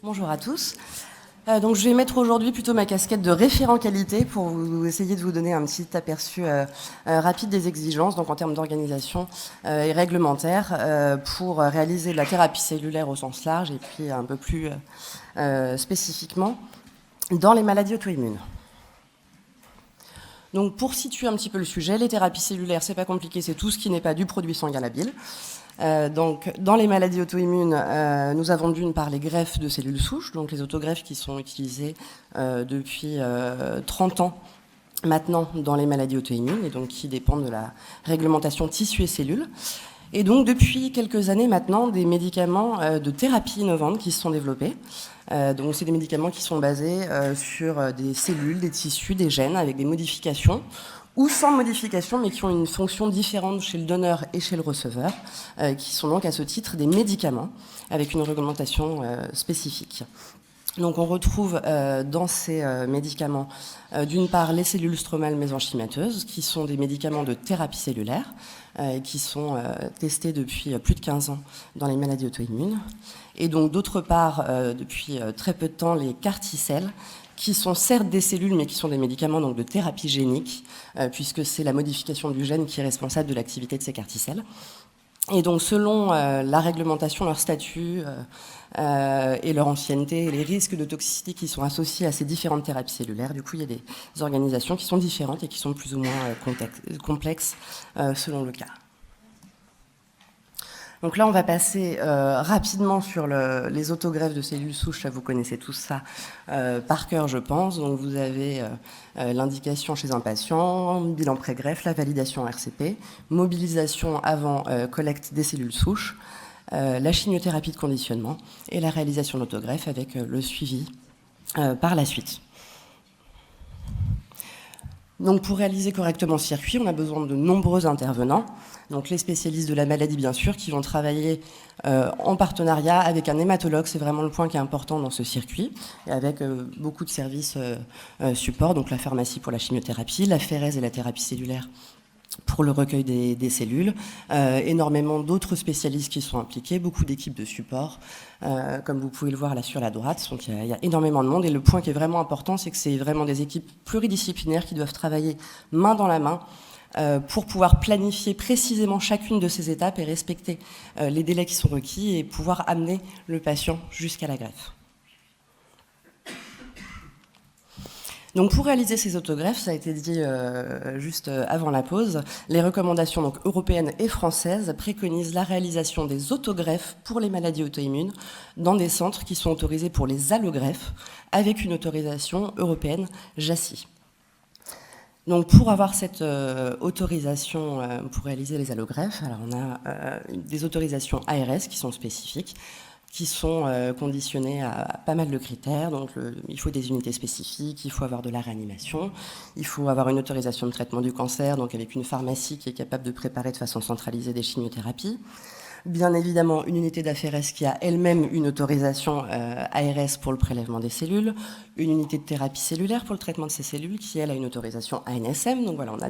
Bonjour à tous. Donc je vais mettre aujourd'hui plutôt ma casquette de référent qualité pour essayer de vous donner un petit aperçu rapide des exigences, donc en termes d'organisation et réglementaire, pour réaliser de la thérapie cellulaire au sens large et puis un peu plus spécifiquement dans les maladies auto-immunes. Donc pour situer un petit peu le sujet, les thérapies cellulaires, c'est pas compliqué, c'est tout ce qui n'est pas du produit sanguin labile. Donc, dans les maladies auto-immunes, nous avons d'une part les greffes de cellules souches, donc les autogreffes qui sont utilisées depuis 30 ans maintenant dans les maladies auto-immunes et donc qui dépendent de la réglementation tissu et cellules. Et donc, depuis quelques années maintenant, des médicaments de thérapie innovante qui se sont développés. Donc, c'est des médicaments qui sont basés sur des cellules, des tissus, des gènes avec des modifications ou sans modification, mais qui ont une fonction différente chez le donneur et chez le receveur, qui sont donc à ce titre des médicaments, avec une réglementation spécifique. Donc on retrouve dans ces médicaments, d'une part, les cellules stromales mésenchymateuses, qui sont des médicaments de thérapie cellulaire, qui sont testés depuis plus de 15 ans dans les maladies auto-immunes. Et donc d'autre part, depuis très peu de temps, les CAR-T-cells, qui sont certes des cellules, mais qui sont des médicaments donc, de thérapie génique, puisque c'est la modification du gène qui est responsable de l'activité de ces CAR-T-cells. Et donc, selon la réglementation, leur statut et leur ancienneté, et les risques de toxicité qui sont associés à ces différentes thérapies cellulaires, du coup, il y a des organisations qui sont différentes et qui sont plus ou moins complexes selon le cas. Donc là, on va passer rapidement sur les autogreffes de cellules souches. Ça, vous connaissez tous ça par cœur, je pense. Donc vous avez l'indication chez un patient, bilan pré-greffe, la validation en RCP, mobilisation avant collecte des cellules souches, la chimiothérapie de conditionnement et la réalisation d'autogreffe avec le suivi par la suite. Donc pour réaliser correctement ce circuit, on a besoin de nombreux intervenants. Donc les spécialistes de la maladie, bien sûr, qui vont travailler en partenariat avec un hématologue. C'est vraiment le point qui est important dans ce circuit, et avec beaucoup de services support, donc la pharmacie pour la chimiothérapie, la phérèse et la thérapie cellulaire pour le recueil des cellules, énormément d'autres spécialistes qui sont impliqués, beaucoup d'équipes de support, comme vous pouvez le voir là sur la droite. Donc il y a énormément de monde, et le point qui est vraiment important, c'est que c'est vraiment des équipes pluridisciplinaires qui doivent travailler main dans la main pour pouvoir planifier précisément chacune de ces étapes et respecter les délais qui sont requis et pouvoir amener le patient jusqu'à la greffe. Donc pour réaliser ces autogreffes, ça a été dit juste avant la pause, les recommandations donc, européennes et françaises préconisent la réalisation des autogreffes pour les maladies auto-immunes dans des centres qui sont autorisés pour les allogreffes avec une autorisation européenne JACI. Donc pour avoir cette autorisation pour réaliser les allogreffes, alors on a des autorisations ARS qui sont spécifiques, qui sont conditionnées à pas mal de critères. Donc il faut des unités spécifiques, il faut avoir de la réanimation, il faut avoir une autorisation de traitement du cancer, donc avec une pharmacie qui est capable de préparer de façon centralisée des chimiothérapies. Bien évidemment, une unité d'AFRS qui a elle-même une autorisation ARS pour le prélèvement des cellules, une unité de thérapie cellulaire pour le traitement de ces cellules qui, elle, a une autorisation ANSM. Donc voilà, on a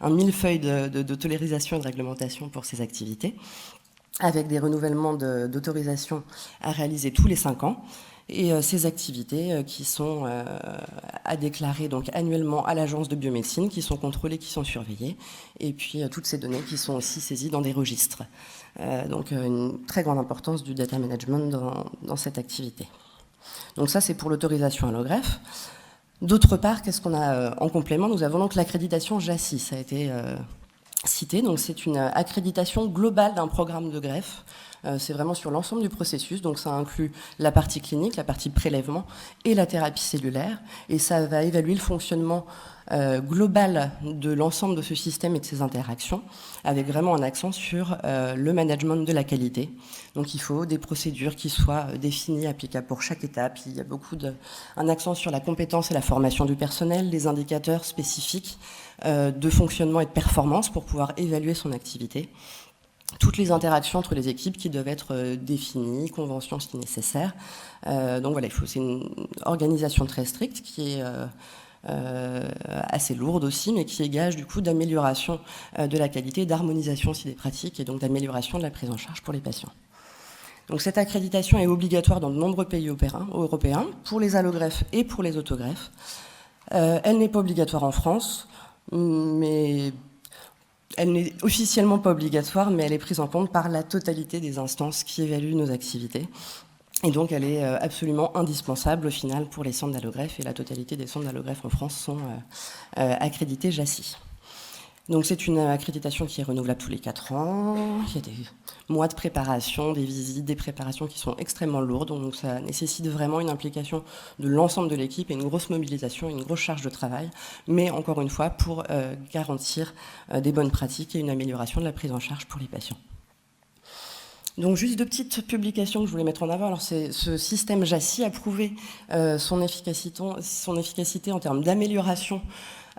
un millefeuille d'autorisation et de réglementation pour ces activités, avec des renouvellements d'autorisation à réaliser tous les 5 ans. Et ces activités qui sont à déclarer donc annuellement à l'agence de biomédecine, qui sont contrôlées, qui sont surveillées, et puis toutes ces données qui sont aussi saisies dans des registres. Donc une très grande importance du data management dans cette activité. Donc ça, c'est pour l'autorisation allogreffe. D'autre part, qu'est-ce qu'on a en complément? Nous avons donc l'accréditation JACI, ça a été cité. Donc c'est une accréditation globale d'un programme de greffe. C'est vraiment sur l'ensemble du processus, donc ça inclut la partie clinique, la partie prélèvement et la thérapie cellulaire, et ça va évaluer le fonctionnement global de l'ensemble de ce système et de ses interactions, avec vraiment un accent sur le management de la qualité. Donc il faut des procédures qui soient définies, applicables pour chaque étape. Il y a un accent sur la compétence et la formation du personnel, des indicateurs spécifiques de fonctionnement et de performance pour pouvoir évaluer son activité. Toutes les interactions entre les équipes qui doivent être définies, conventions si nécessaire. Donc voilà, c'est une organisation très stricte qui est assez lourde aussi, mais qui est gage du coup d'amélioration de la qualité, d'harmonisation aussi des pratiques et donc d'amélioration de la prise en charge pour les patients. Donc cette accréditation est obligatoire dans de nombreux pays européens, pour les allogreffes et pour les autogreffes. Elle n'est pas obligatoire en France, mais elle n'est officiellement pas obligatoire, mais elle est prise en compte par la totalité des instances qui évaluent nos activités. Et donc elle est absolument indispensable au final pour les centres d'allogreffe, et la totalité des centres d'allogreffe en France sont accrédités JACI. Donc c'est une accréditation qui est renouvelable tous les 4 ans. Il y a des mois de préparation, des visites, des préparations qui sont extrêmement lourdes. Donc ça nécessite vraiment une implication de l'ensemble de l'équipe et une grosse mobilisation, une grosse charge de travail. Mais encore une fois, pour garantir des bonnes pratiques et une amélioration de la prise en charge pour les patients. Donc juste 2 petites publications que je voulais mettre en avant. Alors c'est ce système JACI a prouvé son efficacité en termes d'amélioration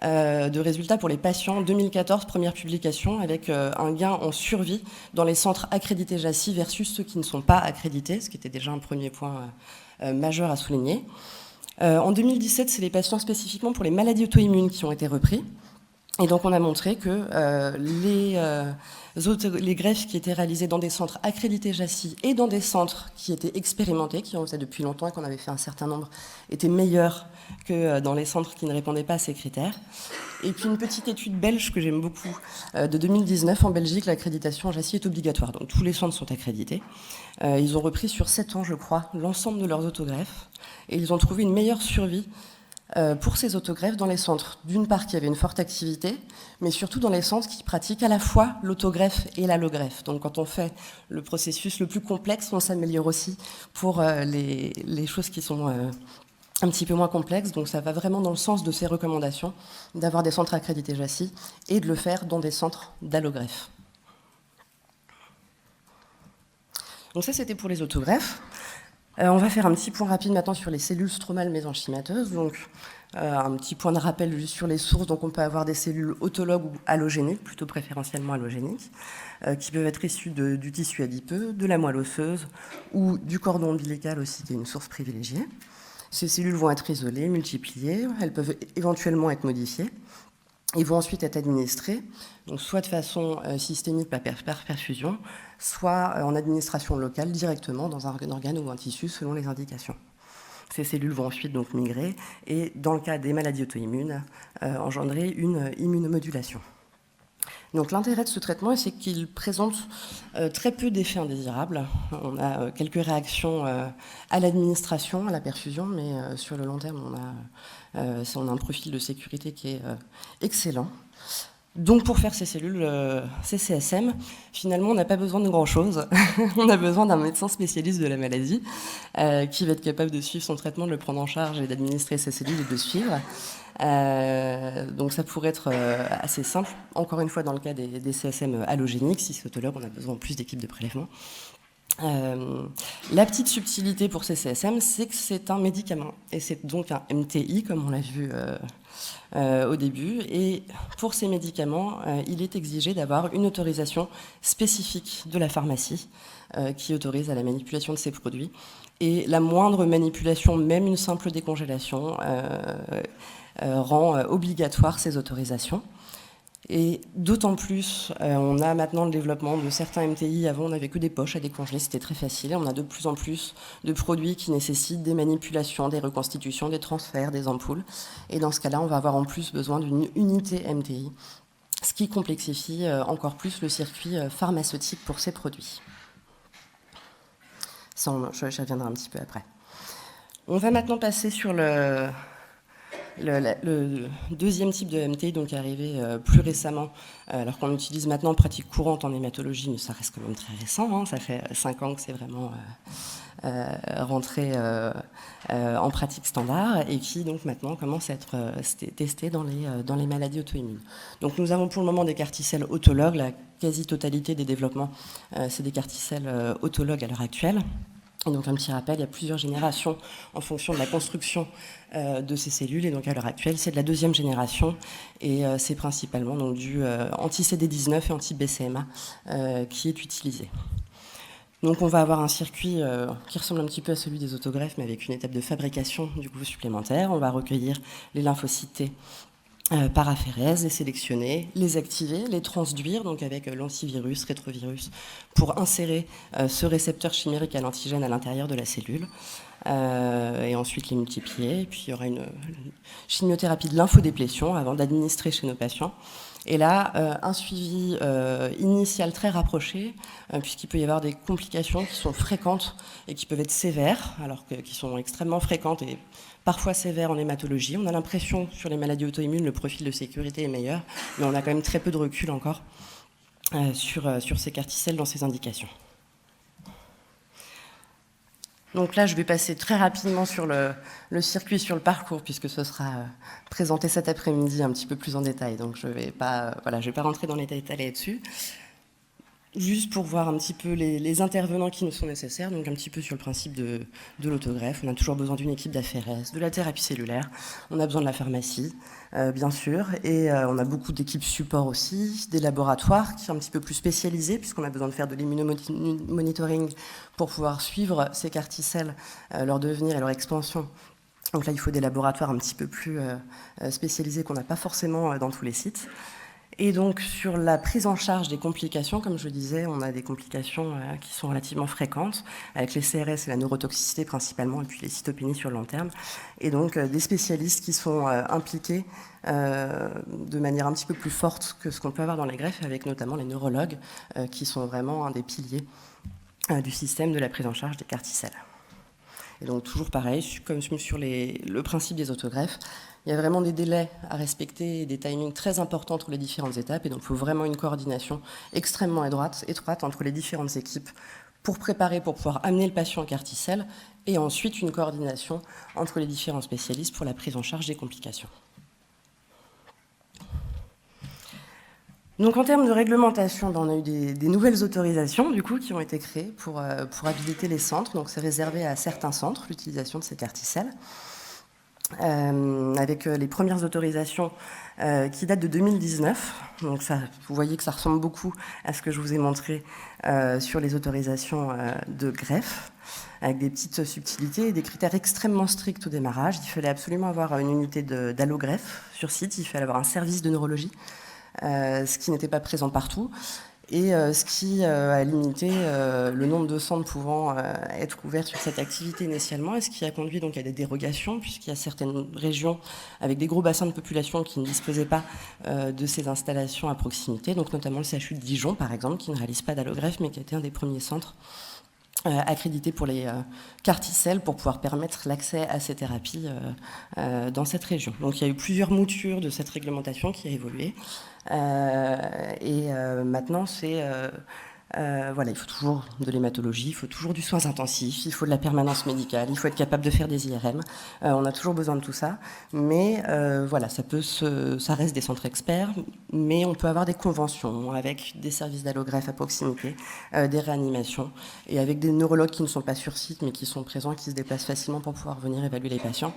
de résultats pour les patients. 2014, première publication, avec un gain en survie dans les centres accrédités JACI versus ceux qui ne sont pas accrédités, ce qui était déjà un premier point majeur à souligner. En 2017, c'est les patients spécifiquement pour les maladies auto-immunes qui ont été repris. Et donc on a montré que les greffes qui étaient réalisées dans des centres accrédités JACI et dans des centres qui étaient expérimentés, qui en faisaient depuis longtemps et qu'on avait fait un certain nombre, étaient meilleurs que dans les centres qui ne répondaient pas à ces critères. Et puis une petite étude belge que j'aime beaucoup, de 2019, en Belgique, l'accréditation JACI est obligatoire, donc tous les centres sont accrédités. Ils ont repris sur 7 ans, je crois, l'ensemble de leurs autogreffes, et ils ont trouvé une meilleure survie pour ces autogreffes dans les centres, d'une part qui avaient une forte activité, mais surtout dans les centres qui pratiquent à la fois l'autogreffe et l'allogreffe. Donc quand on fait le processus le plus complexe, on s'améliore aussi pour les choses qui sont un petit peu moins complexes. Donc ça va vraiment dans le sens de ces recommandations, d'avoir des centres accrédités JACI et de le faire dans des centres d'allogreffe. Donc ça, c'était pour les autogreffes. On va faire un petit point rapide maintenant sur les cellules stromales mésenchymateuses. Donc, un petit point de rappel juste sur les sources. Donc, on peut avoir des cellules autologues ou allogéniques, plutôt préférentiellement allogéniques, qui peuvent être issues du tissu adipeux, de la moelle osseuse ou du cordon ombilical aussi, qui est une source privilégiée. Ces cellules vont être isolées, multipliées, elles peuvent éventuellement être modifiées. Ils vont ensuite être administrés, donc soit de façon systémique par perfusion, soit en administration locale directement dans un organe ou un tissu selon les indications. Ces cellules vont ensuite donc migrer et, dans le cas des maladies auto-immunes, engendrer une immunomodulation. Donc l'intérêt de ce traitement, c'est qu'il présente très peu d'effets indésirables. On a quelques réactions à l'administration, à la perfusion, mais sur le long terme, on a un profil de sécurité qui est excellent. Donc pour faire ces cellules CSM, finalement, on n'a pas besoin de grand-chose. On a besoin d'un médecin spécialiste de la maladie qui va être capable de suivre son traitement, de le prendre en charge et d'administrer ces cellules et de suivre. Donc ça pourrait être assez simple. Encore une fois, dans le cas des CSM allogéniques, si c'est autologue, on a besoin de plus d'équipes de prélèvement. La petite subtilité pour ces CSM, c'est que c'est un médicament, et c'est donc un MTI, comme on l'a vu au début. Et pour ces médicaments, il est exigé d'avoir une autorisation spécifique de la pharmacie qui autorise à la manipulation de ces produits. Et la moindre manipulation, même une simple décongélation, rend obligatoire ces autorisations. Et d'autant plus, on a maintenant le développement de certains MTI. Avant, on n'avait que des poches à décongeler, c'était très facile. On a de plus en plus de produits qui nécessitent des manipulations, des reconstitutions, des transferts, des ampoules. Et dans ce cas-là, on va avoir en plus besoin d'une unité MTI, ce qui complexifie encore plus le circuit pharmaceutique pour ces produits. Ça, j'y reviendrai un petit peu après. On va maintenant passer sur le deuxième type de MTI, donc arrivé plus récemment, alors qu'on l'utilise maintenant en pratique courante en hématologie, mais ça reste quand même très récent, hein, ça fait 5 ans que c'est vraiment rentré en pratique standard, et qui donc maintenant commence à être testé dans les maladies auto-immunes. Donc nous avons pour le moment des CAR-T-cells autologues, la quasi-totalité des développements, c'est des CAR-T-cells autologues à l'heure actuelle. Et donc un petit rappel, il y a plusieurs générations en fonction de la construction de ces cellules. Et donc à l'heure actuelle, c'est de la 2e génération. Et c'est principalement donc, du anti-CD19 et anti-BCMA qui est utilisé. Donc on va avoir un circuit qui ressemble un petit peu à celui des autogreffes, mais avec une étape de fabrication du coup supplémentaire. On va recueillir les lymphocytes T par aphérèse, les sélectionner, les activer, les transduire, donc avec l'antivirus, rétrovirus, pour insérer ce récepteur chimérique à l'antigène à l'intérieur de la cellule, et ensuite les multiplier. Et puis il y aura une chimiothérapie de lymphodéplétion avant d'administrer chez nos patients. Et là, un suivi initial très rapproché, puisqu'il peut y avoir des complications qui sont fréquentes et qui peuvent être sévères, qui sont extrêmement fréquentes et parfois sévères en hématologie. On a l'impression, sur les maladies auto-immunes, le profil de sécurité est meilleur, mais on a quand même très peu de recul encore sur ces carticelles dans ces indications. Donc là, je vais passer très rapidement sur le circuit, sur le parcours, puisque ce sera présenté cet après-midi un petit peu plus en détail. Donc je ne vais pas rentrer dans les détails là-dessus. Juste pour voir un petit peu les intervenants qui nous sont nécessaires, donc un petit peu sur le principe de l'autogreffe. On a toujours besoin d'une équipe d'aphérèse, de la thérapie cellulaire, on a besoin de la pharmacie, bien sûr, et on a beaucoup d'équipes support aussi, des laboratoires qui sont un petit peu plus spécialisés, puisqu'on a besoin de faire de l'immunomonitoring pour pouvoir suivre ces carticelles, leur devenir et leur expansion. Donc là, il faut des laboratoires un petit peu plus spécialisés qu'on n'a pas forcément dans tous les sites. Et donc, sur la prise en charge des complications, comme je disais, on a des complications qui sont relativement fréquentes, avec les CRS et la neurotoxicité principalement, et puis les cytopénies sur le long terme. Et donc, des spécialistes qui sont impliqués de manière un petit peu plus forte que ce qu'on peut avoir dans les greffes, avec notamment les neurologues, qui sont vraiment un des piliers du système de la prise en charge des carticelles. Et donc, toujours pareil, comme sur le principe des autogreffes, il y a vraiment des délais à respecter et des timings très importants entre les différentes étapes. Et donc, il faut vraiment une coordination extrêmement étroite entre les différentes équipes pour préparer, pour pouvoir amener le patient en carticelle, et ensuite une coordination entre les différents spécialistes pour la prise en charge des complications. Donc, en termes de réglementation, on a eu des nouvelles autorisations du coup, qui ont été créées pour habiliter les centres. Donc, c'est réservé à certains centres, l'utilisation de ces carticelles. Avec les premières autorisations qui datent de 2019. Donc ça, vous voyez que ça ressemble beaucoup à ce que je vous ai montré sur les autorisations de greffe, avec des petites subtilités et des critères extrêmement stricts au démarrage. Il fallait absolument avoir une unité d'allogreffe sur site, il fallait avoir un service de neurologie, ce qui n'était pas présent partout. Et ce qui a limité le nombre de centres pouvant être ouverts sur cette activité initialement, et ce qui a conduit donc à des dérogations, puisqu'il y a certaines régions avec des gros bassins de population qui ne disposaient pas de ces installations à proximité, donc notamment le CHU de Dijon, par exemple, qui ne réalise pas d'allogreffe, mais qui a été un des premiers centres accrédités pour les carticelles pour pouvoir permettre l'accès à ces thérapies dans cette région. Donc il y a eu plusieurs moutures de cette réglementation qui a évolué. Maintenant, voilà, il faut toujours de l'hématologie, il faut toujours du soins intensifs, il faut de la permanence médicale, il faut être capable de faire des IRM. On a toujours besoin de tout ça, mais voilà, ça reste des centres experts, mais on peut avoir des conventions avec des services d'allogreffe à proximité, des réanimations, et avec des neurologues qui ne sont pas sur site, mais qui sont présents, qui se déplacent facilement pour pouvoir venir évaluer les patients.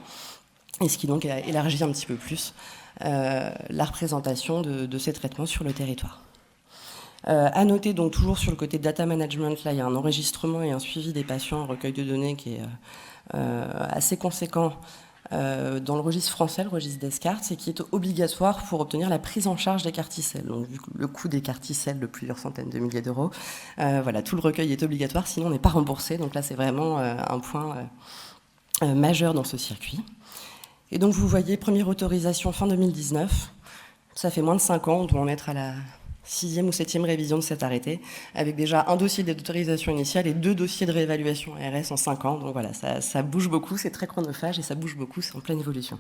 Et ce qui donc a élargi un petit peu plus la représentation de ces traitements sur le territoire. À noter, donc toujours sur le côté data management, là il y a un enregistrement et un suivi des patients, un recueil de données qui est assez conséquent dans le registre français, le registre Descartes, et qui est obligatoire pour obtenir la prise en charge des carticelles. Donc vu le coût des carticelles de plusieurs centaines de milliers d'euros, voilà, tout le recueil est obligatoire, sinon on n'est pas remboursé. Donc là c'est vraiment un point majeur dans ce circuit. Et donc vous voyez, première autorisation fin 2019, ça fait moins de 5 ans, on doit en être à la 6e ou 7e révision de cet arrêté, avec déjà un dossier d'autorisation initiale et 2 dossiers de réévaluation ARS en 5 ans. Donc voilà, ça bouge beaucoup, c'est très chronophage et ça bouge beaucoup, c'est en pleine évolution.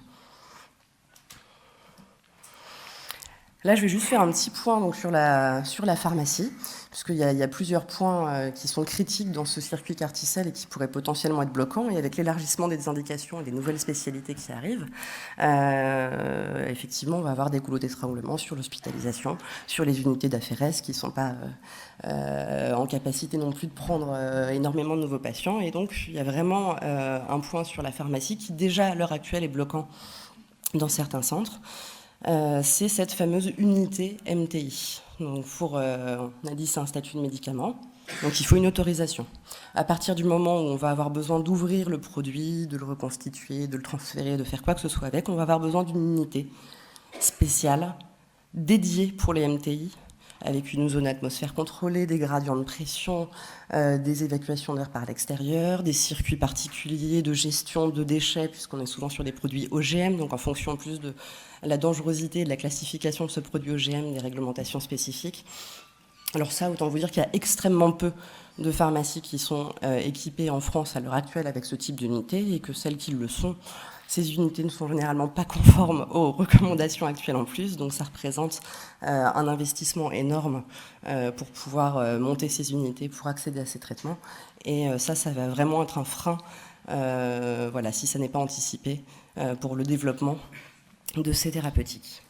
Là, je vais juste faire un petit point donc, sur la pharmacie, puisqu'il y a plusieurs points qui sont critiques dans ce circuit carticelle et qui pourraient potentiellement être bloquants. Et avec l'élargissement des indications et des nouvelles spécialités qui arrivent, effectivement, on va avoir des goulots d'étranglement sur l'hospitalisation, sur les unités d'aphérèse qui ne sont pas en capacité non plus de prendre énormément de nouveaux patients. Et donc, il y a vraiment un point sur la pharmacie qui, déjà à l'heure actuelle, est bloquant dans certains centres. C'est cette fameuse unité MTI. Donc on a dit c'est un statut de médicament, donc il faut une autorisation. À partir du moment où on va avoir besoin d'ouvrir le produit, de le reconstituer, de le transférer, de faire quoi que ce soit avec, on va avoir besoin d'une unité spéciale, dédiée pour les MTI, avec une zone atmosphère contrôlée, des gradients de pression, des évacuations d'air par l'extérieur, des circuits particuliers de gestion de déchets, puisqu'on est souvent sur des produits OGM, donc en fonction plus de la dangerosité et de la classification de ce produit OGM, des réglementations spécifiques. Alors ça, autant vous dire qu'il y a extrêmement peu de pharmacies qui sont équipées en France à l'heure actuelle avec ce type d'unité, et que celles qui le sont, ces unités ne sont généralement pas conformes aux recommandations actuelles en plus, donc ça représente un investissement énorme pour pouvoir monter ces unités, pour accéder à ces traitements. Et ça va vraiment être un frein, voilà, si ça n'est pas anticipé, pour le développement de ces thérapeutiques.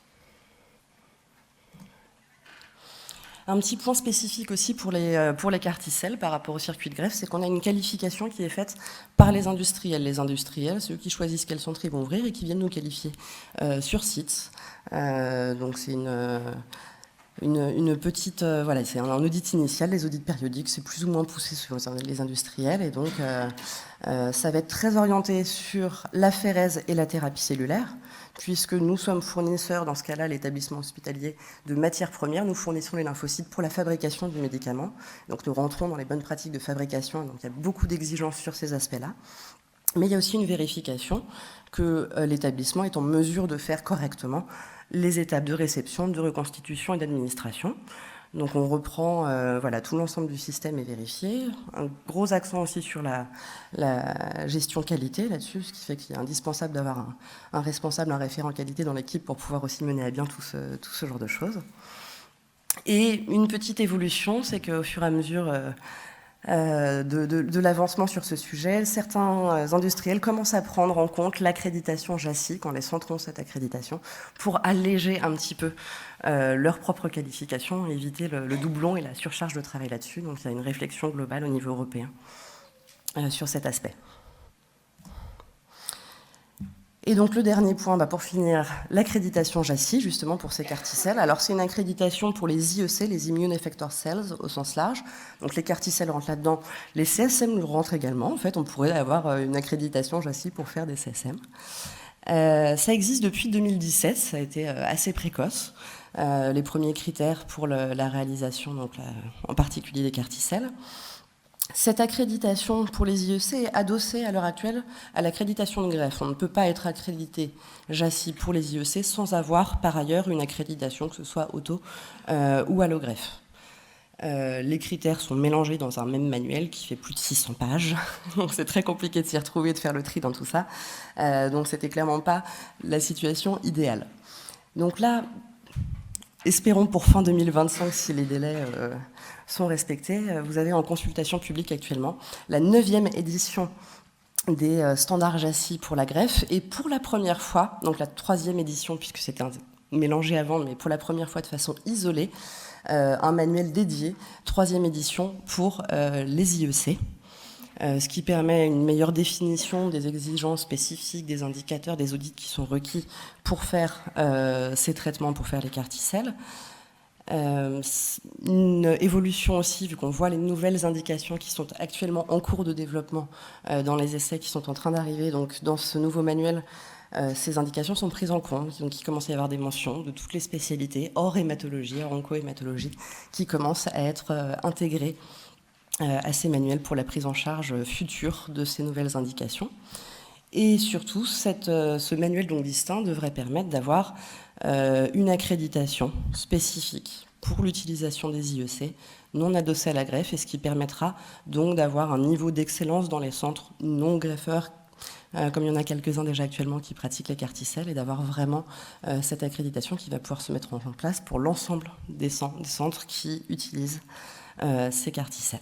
Un petit point spécifique aussi pour les carticelles par rapport au circuit de greffe, c'est qu'on a une qualification qui est faite par les industriels. Les industriels, c'est eux qui choisissent quels centres ils vont ouvrir et qui viennent nous qualifier sur site. Donc c'est une petite... voilà, c'est un audit initial, les audits périodiques, c'est plus ou moins poussé sur les industriels. Et donc ça va être très orienté sur l'aphérèse et la thérapie cellulaire, puisque nous sommes fournisseurs, dans ce cas-là, l'établissement hospitalier, de matières premières. Nous fournissons les lymphocytes pour la fabrication du médicament. Donc nous rentrons dans les bonnes pratiques de fabrication, donc il y a beaucoup d'exigences sur ces aspects-là. Mais il y a aussi une vérification que l'établissement est en mesure de faire correctement les étapes de réception, de reconstitution et d'administration. Donc on reprend, voilà, tout l'ensemble du système est vérifié. Un gros accent aussi sur la gestion qualité là-dessus, ce qui fait qu'il est indispensable d'avoir un responsable, un référent qualité dans l'équipe pour pouvoir aussi mener à bien tout ce genre de choses. Et une petite évolution, c'est qu'au fur et à mesure de l'avancement sur ce sujet, certains industriels commencent à prendre en compte l'accréditation JACI, quand les centres ont cette accréditation, pour alléger un petit peu leur propre qualification, éviter le doublon et la surcharge de travail là-dessus. Donc il y a une réflexion globale au niveau européen sur cet aspect. Et donc le dernier point, pour finir, l'accréditation JACI, justement pour ces carticelles. Alors c'est une accréditation pour les IEC, les Immune Effector Cells, au sens large. Donc les carticelles rentrent là-dedans, les CSM rentrent également. En fait, on pourrait avoir une accréditation JACI pour faire des CSM. Ça existe depuis 2017, ça a été assez précoce. Les premiers critères pour la réalisation, donc en particulier des carticelles. Cette accréditation pour les IEC est adossée à l'heure actuelle à l'accréditation de greffe. On ne peut pas être accrédité JACI pour les IEC sans avoir par ailleurs une accréditation, que ce soit auto ou allogreffe. Les critères sont mélangés dans un même manuel qui fait plus de 600 pages, donc c'est très compliqué de s'y retrouver, de faire le tri dans tout ça. Donc c'était clairement pas la situation idéale. Donc là, espérons pour fin 2025, si les délais sont respectés, vous avez en consultation publique actuellement la 9e édition des standards JACI pour la greffe, et pour la première fois, donc la 3e édition, puisque c'était mélangé avant, mais pour la première fois de façon isolée, un manuel dédié, 3e édition pour les IEC, ce qui permet une meilleure définition des exigences spécifiques, des indicateurs, des audits qui sont requis pour faire ces traitements, pour faire les carticelles. Une évolution aussi, vu qu'on voit les nouvelles indications qui sont actuellement en cours de développement dans les essais qui sont en train d'arriver. Donc dans ce nouveau manuel, ces indications sont prises en compte. Donc il commence à y avoir des mentions de toutes les spécialités, hors hématologie, hors onco-hématologie, qui commencent à être intégrées à ces manuels pour la prise en charge future de ces nouvelles indications. Et surtout, ce manuel donc distinct devrait permettre d'avoir une accréditation spécifique pour l'utilisation des IEC non adossés à la greffe, et ce qui permettra donc d'avoir un niveau d'excellence dans les centres non greffeurs, comme il y en a quelques-uns déjà actuellement qui pratiquent les carticelles, et d'avoir vraiment cette accréditation qui va pouvoir se mettre en place pour l'ensemble des centres qui utilisent ces carticelles.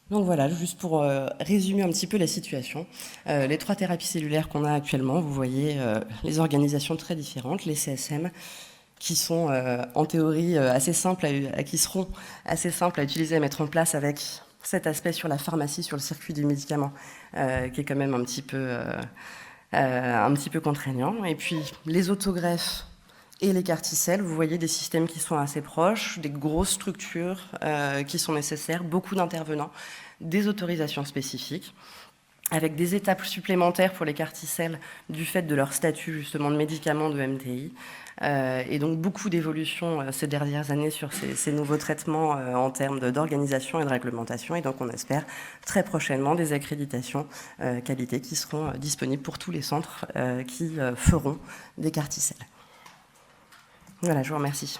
Donc voilà, juste pour résumer un petit peu la situation. Les 3 thérapies cellulaires qu'on a actuellement, vous voyez les organisations très différentes, les CSM, qui sont en théorie assez simples, qui seront assez simples à utiliser, à mettre en place, avec cet aspect sur la pharmacie, sur le circuit du médicament, qui est quand même un petit peu contraignant. Et puis les autogreffes et les carticelles, vous voyez des systèmes qui sont assez proches, des grosses structures qui sont nécessaires, beaucoup d'intervenants, des autorisations spécifiques. avec des étapes supplémentaires pour les carticelles du fait de leur statut justement de médicament de MTI. Et donc beaucoup d'évolutions ces dernières années sur ces nouveaux traitements en termes d'organisation et de réglementation. Et donc on espère très prochainement des accréditations qualité qui seront disponibles pour tous les centres qui feront des carticelles. Voilà, je vous remercie.